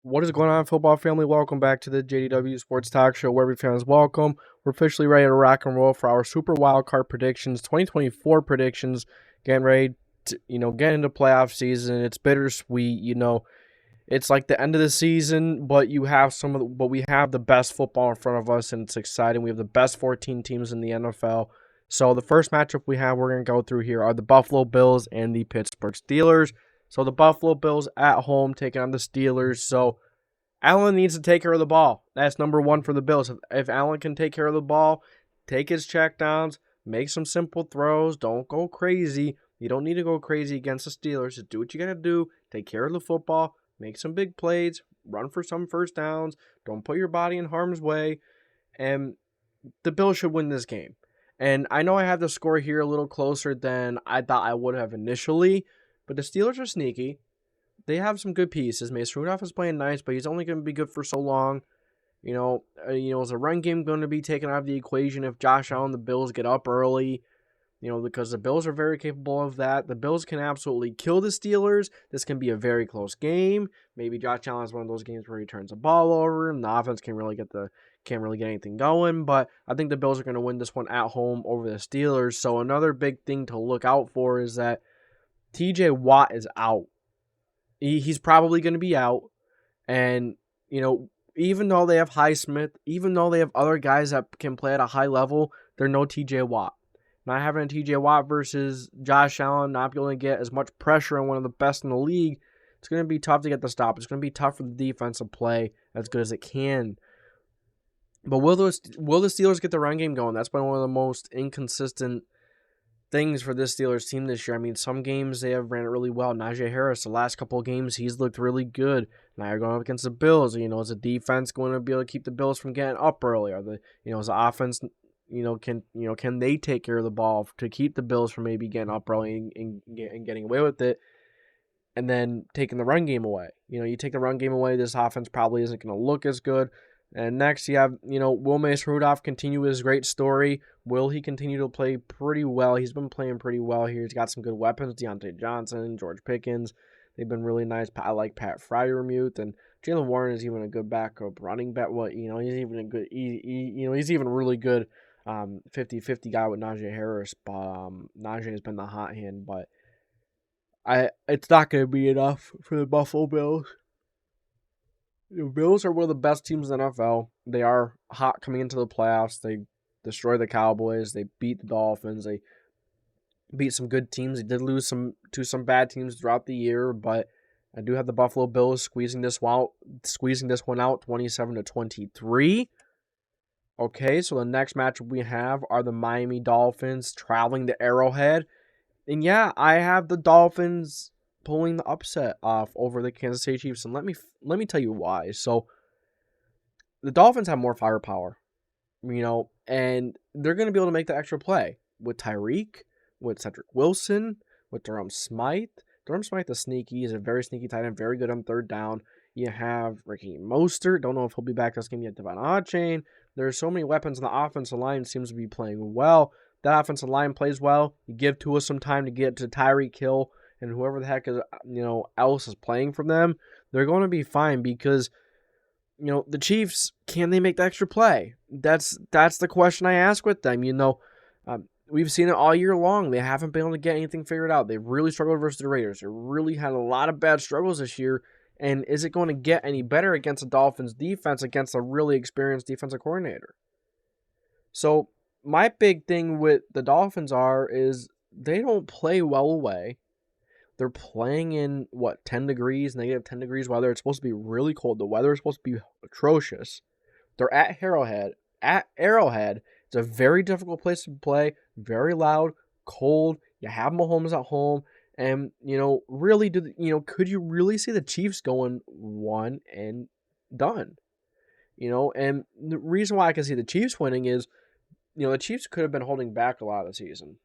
What is going on, football family? Welcome back to the JDW Sports Talk Show, where every fan is welcome. We're officially ready to rock and roll for our Super Wildcard predictions, 2024 predictions. Getting ready to, get into playoff season. It's bittersweet, It's like the end of the season, but we have the best football in front of us, and it's exciting. We have the best 14 teams in the NFL. So the first matchup we're going to go through here are the Buffalo Bills and the Pittsburgh Steelers. So the Buffalo Bills at home taking on the Steelers. So Allen needs to take care of the ball. That's number one for the Bills. If Allen can take care of the ball, take his checkdowns, make some simple throws, don't go crazy. You don't need to go crazy against the Steelers. Just do what you got to do. Take care of the football. Make some big plays. Run for some first downs. Don't put your body in harm's way. And the Bills should win this game. And I know I have the score here a little closer than I thought I would have initially, but the Steelers are sneaky. They have some good pieces. Mason Rudolph is playing nice, but he's only going to be good for so long. Is a run game going to be taken out of the equation if Josh Allen and the Bills get up early? Because the Bills are very capable of that. The Bills can absolutely kill the Steelers. This can be a very close game. Maybe Josh Allen is one of those games where he turns the ball over and the offense can't really get anything going. But I think the Bills are going to win this one at home over the Steelers. So another big thing to look out for is that TJ Watt is out. He's probably going to be out. And, even though they have Highsmith, even though they have other guys that can play at a high level, they're no TJ Watt. Not having a TJ Watt versus Josh Allen, not being able to get as much pressure on one of the best in the league, it's going to be tough to get the stop. It's going to be tough for the defense to play as good as it can. But will the Steelers get the run game going? That's been one of the most inconsistent things for this Steelers team this year. I mean, some games they have ran it really well. Najee Harris, the last couple of games, he's looked really good. Now you're going up against the Bills. Is the defense going to be able to keep the Bills from getting up early? Is the offense, can they take care of the ball to keep the Bills from maybe getting up early and getting away with it, and then taking the run game away? You take the run game away, this offense probably isn't going to look as good. And next you have, will Mason Rudolph continue his great story? Will he continue to play pretty well? He's been playing pretty well here. He's got some good weapons. Deontay Johnson, George Pickens. They've been really nice. I like Pat Freiermuth, and Jaylen Warren is even a good backup running back. He's even a good, he's even really good 50-50 guy with Najee Harris. But Najee has been the hot hand, but it's not going to be enough for the Buffalo Bills. The Bills are one of the best teams in the NFL. They are hot coming into the playoffs. They destroy the Cowboys. They beat the Dolphins. They beat some good teams. They did lose to some bad teams throughout the year, but I do have the Buffalo Bills squeezing this one out 27-23. Okay, so the next matchup we have are the Miami Dolphins traveling to Arrowhead. And yeah, I have the Dolphins pulling the upset off over the Kansas City Chiefs, and let me tell you why. So the Dolphins have more firepower, and they're going to be able to make the extra play with Tyreek, with Cedric Wilson, with Durham Smythe. Durham Smythe is sneaky. He's a very sneaky tight end, very good on third down. You have Ricky Mostert. Don't know if he'll be back this game yet. Devon Achane. There's so many weapons, and the offensive line seems to be playing well. That offensive line plays well. You give Tua some time to get to Tyreek Hill and whoever the heck is, else is playing for them. They're going to be fine because, the Chiefs, can they make the extra play? That's the question I ask with them. We've seen it all year long. They haven't been able to get anything figured out. They've really struggled versus the Raiders. They really had a lot of bad struggles this year. And is it going to get any better against the Dolphins defense, against a really experienced defensive coordinator? So my big thing with the Dolphins is they don't play well away. They're playing in, 10 degrees, negative 10 degrees weather. It's supposed to be really cold. The weather is supposed to be atrocious. They're at Arrowhead. It's a very difficult place to play. Very loud, cold. You have Mahomes at home. And, really, could you really see the Chiefs going one and done? And the reason why I can see the Chiefs winning is, the Chiefs could have been holding back a lot of the season.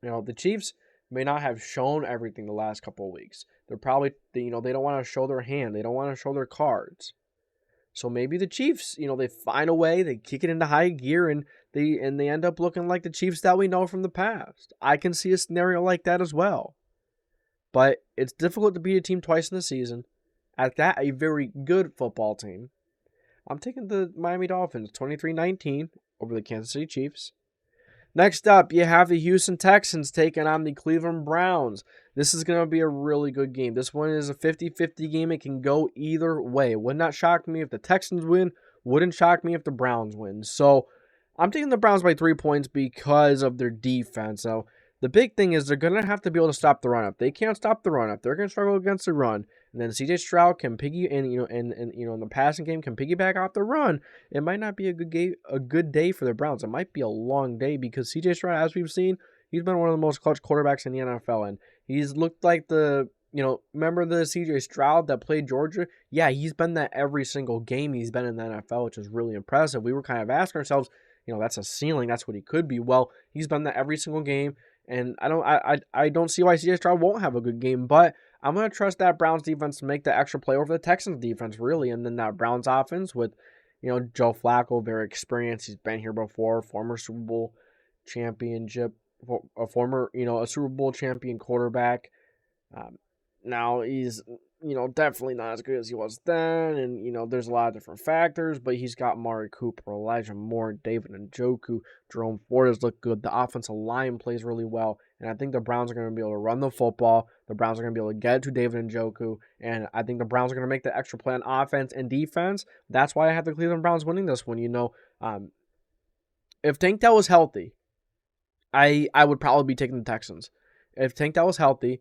The Chiefs may not have shown everything the last couple of weeks. They're probably, they don't want to show their hand. They don't want to show their cards. So maybe the Chiefs, they find a way, they kick it into high gear, and they end up looking like the Chiefs that we know from the past. I can see a scenario like that as well. But it's difficult to beat a team twice in the season. At that, a very good football team. I'm taking the Miami Dolphins 23-19 over the Kansas City Chiefs. Next up, you have the Houston Texans taking on the Cleveland Browns. This is going to be a really good game. This one is a 50-50 game. It can go either way. Would not shock me if the Texans win. Wouldn't shock me if the Browns win. So I'm taking the Browns by 3 points because of their defense. So the big thing is they're going to have to be able to stop the run. If they can't stop the run, if they're going to struggle against the run, and then CJ Stroud can in the passing game can piggyback off the run, it might not be a good day for the Browns. It might be a long day because CJ Stroud, as we've seen, he's been one of the most clutch quarterbacks in the NFL, and he's looked like remember the CJ Stroud that played Georgia? Yeah, he's been that every single game he's been in the NFL, which is really impressive. We were kind of asking ourselves, that's a ceiling. That's what he could be. Well, he's been that every single game, and I don't see why CJ Stroud won't have a good game, but I'm going to trust that Browns defense to make the extra play over the Texans defense, really, and then that Browns offense with, Joe Flacco, very experienced. He's been here before, former Super Bowl championship, a Super Bowl champion quarterback. Now he's, definitely not as good as he was then, and, there's a lot of different factors, but he's got Amari Cooper, Elijah Moore, David Njoku, Jerome Ford has looked good. The offensive line plays really well, and I think the Browns are going to be able to run the football. The Browns are going to be able to get to David Njoku, and I think the Browns are going to make the extra play on offense and defense. That's why I have the Cleveland Browns winning this one. If Thankyou was healthy, I would probably be taking the Texans. If Thankyou was healthy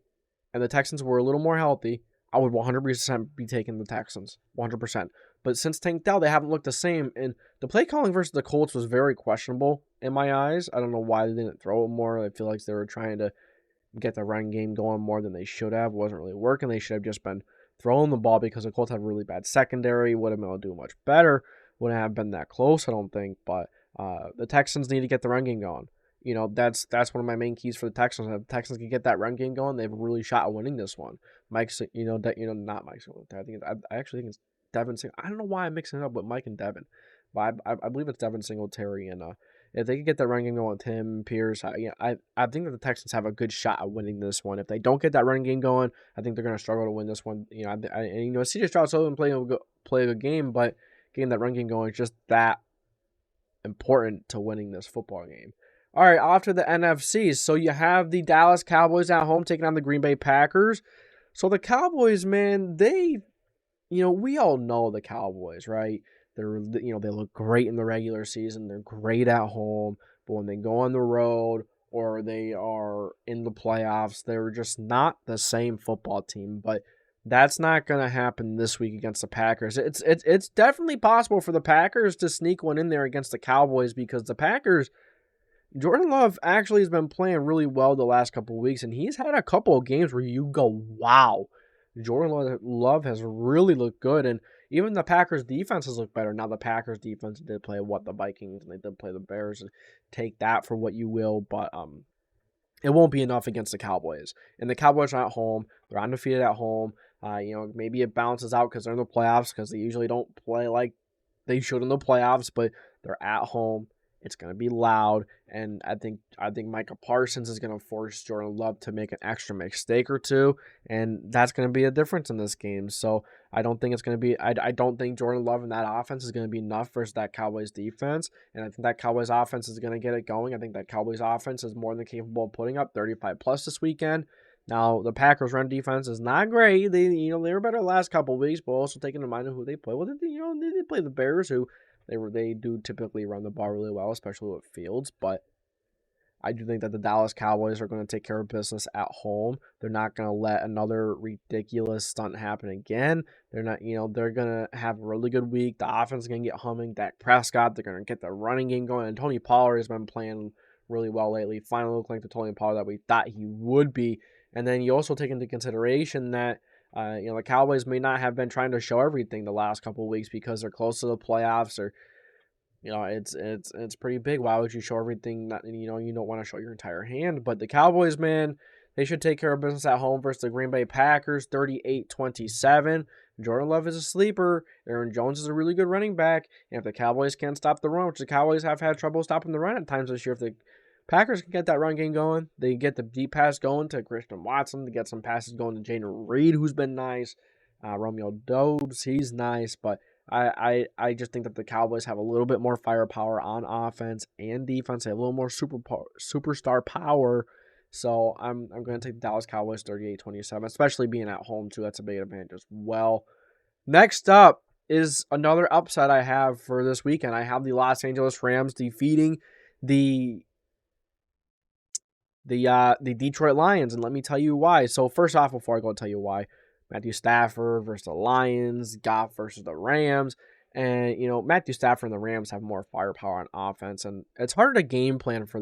and the Texans were a little more healthy, I would 100% be taking the Texans, 100%. But since Thankyou, they haven't looked the same, and the play calling versus the Colts was very questionable in my eyes. I don't know why they didn't throw it more. I feel like they were trying to get the run game going more than they should have. It wasn't really working. They should have just been throwing the ball because the Colts have really bad secondary. Would have been able to do much better. Wouldn't have been that close, I don't think. But the Texans need to get the run game going. That's one of my main keys for the Texans. If the Texans can get that run game going, they have a really shot at winning this one. Not Mike Singletary. I actually think it's Devin Singletary. I don't know why I'm mixing it up with Mike and Devin, but I believe it's Devin Singletary. And if they can get that run game going with Tim Pierce, I think that the Texans have a good shot at winning this one. If they don't get that run game going, I think they're going to struggle to win this one. CJ Stroud still didn't play a good game, but getting that run game going is just that important to winning this football game. All right, off to the NFCs. So you have the Dallas Cowboys at home taking on the Green Bay Packers. So the Cowboys, man, they, we all know the Cowboys, right? They look great in the regular season. They're great at home. But when they go on the road or they are in the playoffs, they're just not the same football team. But that's not going to happen this week against the Packers. It's definitely possible for the Packers to sneak one in there against the Cowboys because the Packers, Jordan Love actually has been playing really well the last couple of weeks, and he's had a couple of games where you go, wow, Jordan Love has really looked good, and even the Packers' defense has looked better. Now, the Packers' defense did play the Vikings, and they did play the Bears, and take that for what you will, but it won't be enough against the Cowboys. And the Cowboys are at home. They're undefeated at home. Maybe it balances out because they're in the playoffs because they usually don't play like they should in the playoffs, but they're at home. It's going to be loud, and I think Micah Parsons is going to force Jordan Love to make an extra mistake or two, and that's going to be a difference in this game. So I don't think it's going to be. I don't think Jordan Love in that offense is going to be enough versus that Cowboys defense, and I think that Cowboys offense is going to get it going. I think that Cowboys offense is more than capable of putting up 35 plus this weekend. Now the Packers run defense is not great. They were better the last couple of weeks, but also taking in mind of who they play. Well, they play the Bears, who They do typically run the ball really well, especially with Fields, but I do think that the Dallas Cowboys are going to take care of business at home. They're not going to let another ridiculous stunt happen again. They're not, they're going to have a really good week. The offense is going to get humming. Dak Prescott, they're going to get the running game going, and Tony Pollard has been playing really well lately. Finally looked like the Tony Pollard that we thought he would be. And then you also take into consideration that the Cowboys may not have been trying to show everything the last couple of weeks because they're close to the playoffs, or it's pretty big. Why would you show everything? You don't want to show your entire hand. But the Cowboys, man, they should take care of business at home versus the Green Bay Packers, 38-27. Jordan Love is a sleeper. Aaron Jones is a really good running back. And if the Cowboys can't stop the run, which the Cowboys have had trouble stopping the run at times this year, if the Packers can get that run game going, they get the deep pass going to Christian Watson, to get some passes going to Jaden Reed, who's been nice. Romeo Dobbs, he's nice, but I just think that the Cowboys have a little bit more firepower on offense and defense. They have a little more superstar power. So I'm going to take the Dallas Cowboys 38-27, especially being at home too. That's a big advantage as well. Next up is another upset I have for this weekend. I have the Los Angeles Rams defeating the Detroit Lions, and let me tell you why. So first off, before I go tell you why, Matthew Stafford versus the Lions, Goff versus the Rams, and Matthew Stafford and the Rams have more firepower on offense, and it's harder to game plan for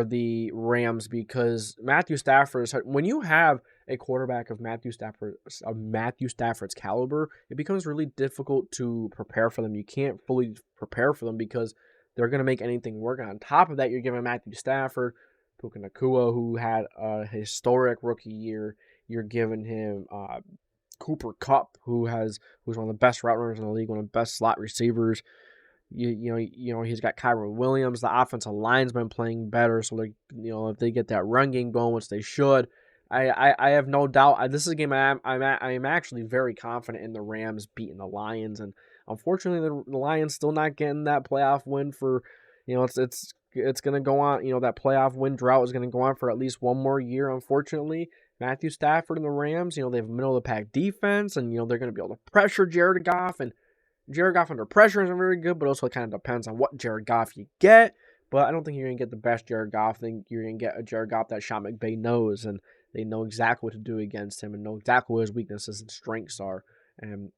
the Rams because Matthew Stafford is, when you have a quarterback of Matthew Stafford's caliber, it becomes really difficult to prepare for them. You can't fully prepare for them because they're going to make anything work. And on top of that, you're giving Matthew Stafford Puka Nacua, who had a historic rookie year. You're giving him Cooper Kupp, who's one of the best route runners in the league, one of the best slot receivers. He's got Kyron Williams. The offensive line's been playing better, so if they get that run game going, which they should, I have no doubt. This is a game I'm actually very confident in the Rams beating the Lions, and unfortunately the Lions still not getting that playoff win for, it's going to go on. That playoff win drought is going to go on for at least one more year, unfortunately. Matthew Stafford and the Rams, they have a middle of the pack defense, and they're going to be able to pressure Jared Goff, and Jared Goff under pressure isn't very good, but also it kind of depends on what Jared Goff you get. But I don't think you're going to get the best Jared Goff. I think you're going to get a Jared Goff that Sean McVay knows, and they know exactly what to do against him and know exactly what his weaknesses and strengths are. And,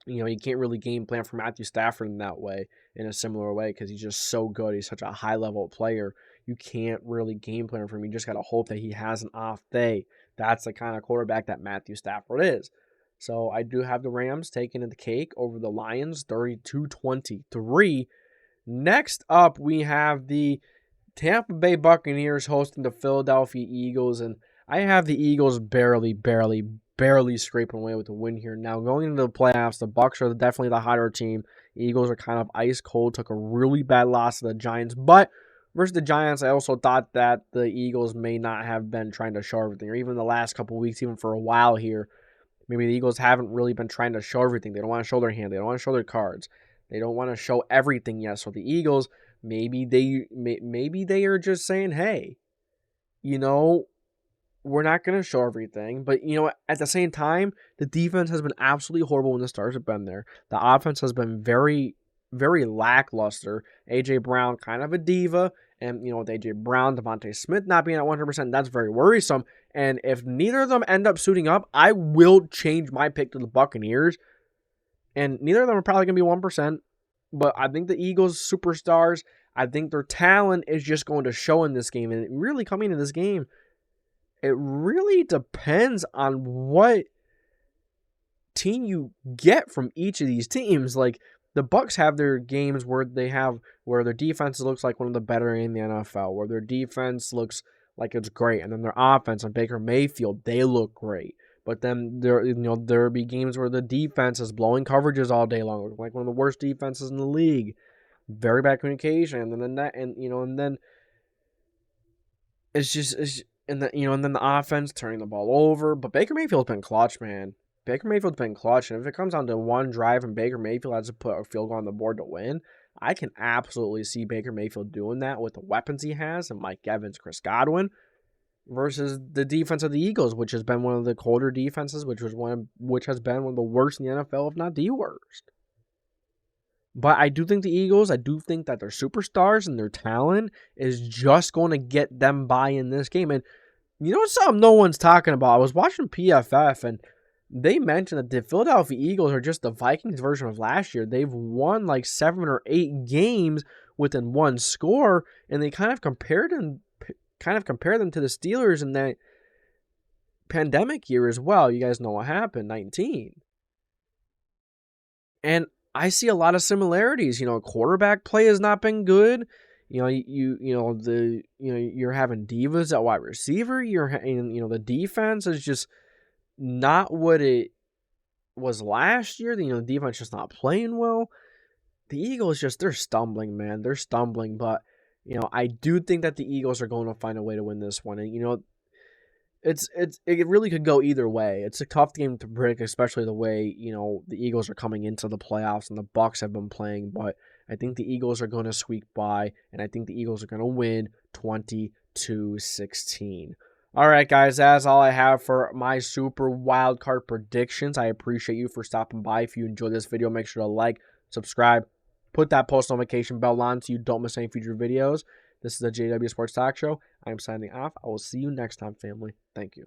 you can't really game plan for Matthew Stafford in that way, in a similar way, because he's just so good. He's such a high-level player. You can't really game plan for him. You just got to hope that he has an off day. That's the kind of quarterback that Matthew Stafford is. So I do have the Rams taking the cake over the Lions, 32-23. Next up, we have the Tampa Bay Buccaneers hosting the Philadelphia Eagles, and I have the Eagles barely scraping away with the win here. Now, going into the playoffs, the Bucs are definitely the hotter team. Eagles are kind of ice cold, took a really bad loss to the Giants, but versus the Giants, I also thought that the Eagles may not have been trying to show everything, or even the last couple of weeks, even for a while here. Maybe the Eagles haven't really been trying to show everything. They don't want to show their hand. They don't want to show their cards. They don't want to show everything yet. So the Eagles, maybe they are just saying, hey, we're not going to show everything. But, at the same time, the defense has been absolutely horrible when the stars have been there. The offense has been very, very lackluster. A.J. Brown, kind of a diva. And, with A.J. Brown, Devontae Smith not being at 100%, that's very worrisome. And if neither of them end up suiting up, I will change my pick to the Buccaneers. And neither of them are probably going to be 1%. But I think the Eagles, superstars, I think their talent is just going to show in this game. And really coming into this game, it really depends on what team you get from each of these teams. Like, the Bucs have their games where their defense looks like one of the better in the NFL, where their defense looks like it's great, and then their offense and Baker Mayfield, they look great. But then there'll be games where the defense is blowing coverages all day long, like one of the worst defenses in the league, very bad communication, and then and then the offense turning the ball over. But Baker Mayfield's been clutch, man. Baker Mayfield's been clutch, and if it comes down to one drive and Baker Mayfield has to put a field goal on the board to win, I can absolutely see Baker Mayfield doing that with the weapons he has and Mike Evans, Chris Godwin, versus the defense of the Eagles, which has been one of the colder defenses, which has been one of the worst in the NFL, if not the worst. But I do think the Eagles, I do think that their superstars and their talent is just going to get them by in this game. And something no one's talking about? I was watching PFF, and they mentioned that the Philadelphia Eagles are just the Vikings version of last year. They've won like 7 or 8 games within one score, and they kind of compared them to the Steelers in that pandemic year as well. You guys know what happened, 19. And I see a lot of similarities. Quarterback play has not been good. You're having divas at wide receiver. The defense is just not what it was last year. The defense just not playing well. The Eagles they're stumbling, man. They're stumbling, but I do think that the Eagles are going to find a way to win this one. And it really could go either way. It's a tough game to predict, especially the way, the Eagles are coming into the playoffs and the Bucs have been playing. But I think the Eagles are going to squeak by, and I think the Eagles are going to win 20-16. All right, guys, that's all I have for my Super Wildcard predictions. I appreciate you for stopping by. If you enjoyed this video, make sure to like, subscribe, put that post notification bell on so you don't miss any future videos. This is the JDW Sports Talk Show. I am signing off. I will see you next time, family. Thank you.